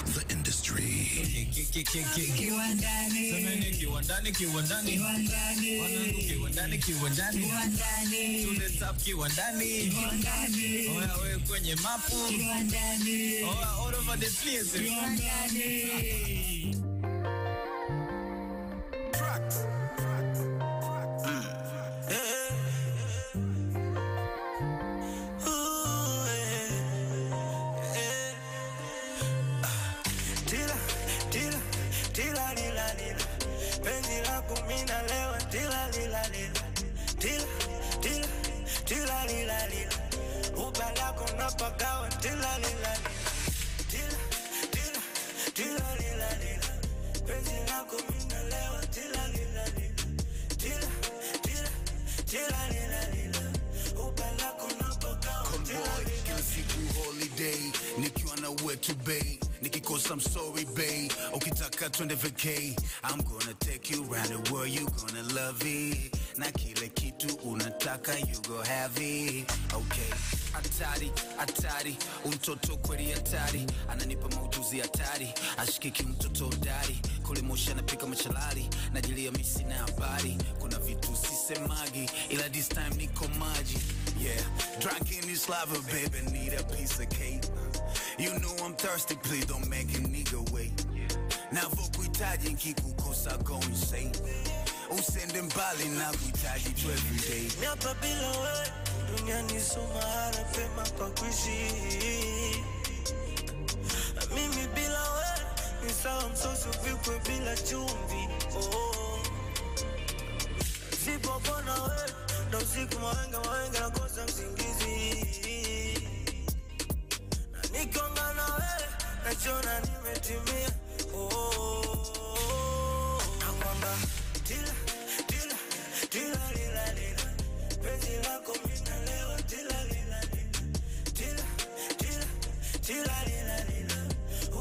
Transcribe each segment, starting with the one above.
the industry. Kiwandani. Wanangu kiwandani. Tule tap kiwandani. Oya we kwenye mapu. Oya all over the place. Nikiwa na wetu bay, nikikosa I'm sorry bay. Ukitaka twende vacay, I'm gonna take you round the world, you gonna love it. Na kile kitu unataka you go have it. Okay. Atari, mtoto kweli hatari. Ananipa maujuzi hatari. Ashikiki mtoto dari. Kule moshi anapika machalari. Najilia misi na habari. Kuna vitu sisemagi, ila this time niko maji. Yeah, drunk in this lava, baby, need a piece of cake. You know I'm thirsty, please don't make a nigga wait. Navyokuhitaji nkikukosa go insane. Usende mbali na kuhitaji tu everyday. Miapa bila we, duniani sumara pema pa kuishi. Mimi bila we, ni sawa msosi upikwe bila chumvi. Sipopona we, na usiku mawenga na kosa msingizi. Na nikonga na we, nachona nimetimia. Na kwamba tila penzi lako mina lewa tila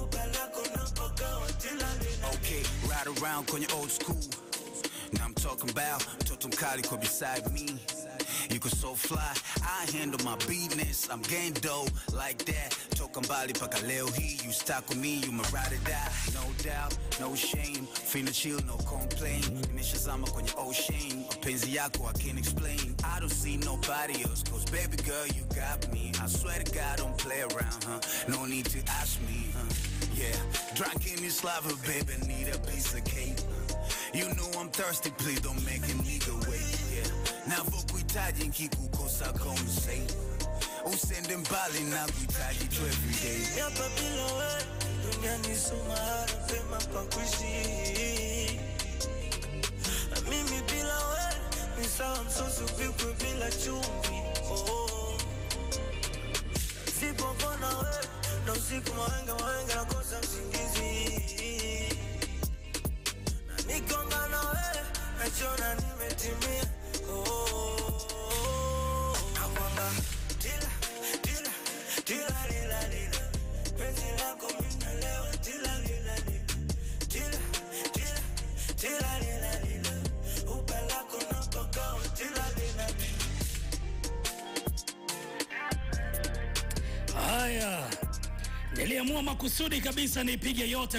upalako napokawa tila. Okay, ride around kwenye old school. Now I'm talking about mtoto mkali kwa beside me. You can so fly, I handle my business. I'm gang dough like that. Toka mbali paka leo hii. You stuck with me, you my ride or die. No doubt, no shame. Finna chill, no complain. Nimeshazama kwenye ocean. Mapenzi yako I can't explain. I don't see nobody else, cause baby girl you got me. I swear to God don't play around, huh? No need to ask me, huh? Yeah, drunk in this lava, baby, need a piece of cake. You know I'm thirsty, please don't make a nigga wait. Yeah, navyokuhitaji nkikukosa go insane. Usende mbali na kuhitaji tu everyday. Miapa bila we, duniani sumara pema pa kuishi. Mimi bila we, ni sawa msosi upikwe bila chumvi. Sipopona we, na usiku mawenga na kosa msingizi. Na nikonga na we, nachona nimetimia. Na kwamba tila penzi lako mina lewa tila upalako napokawa tila. Haya, niliamua makusudi kabisa nipige yote.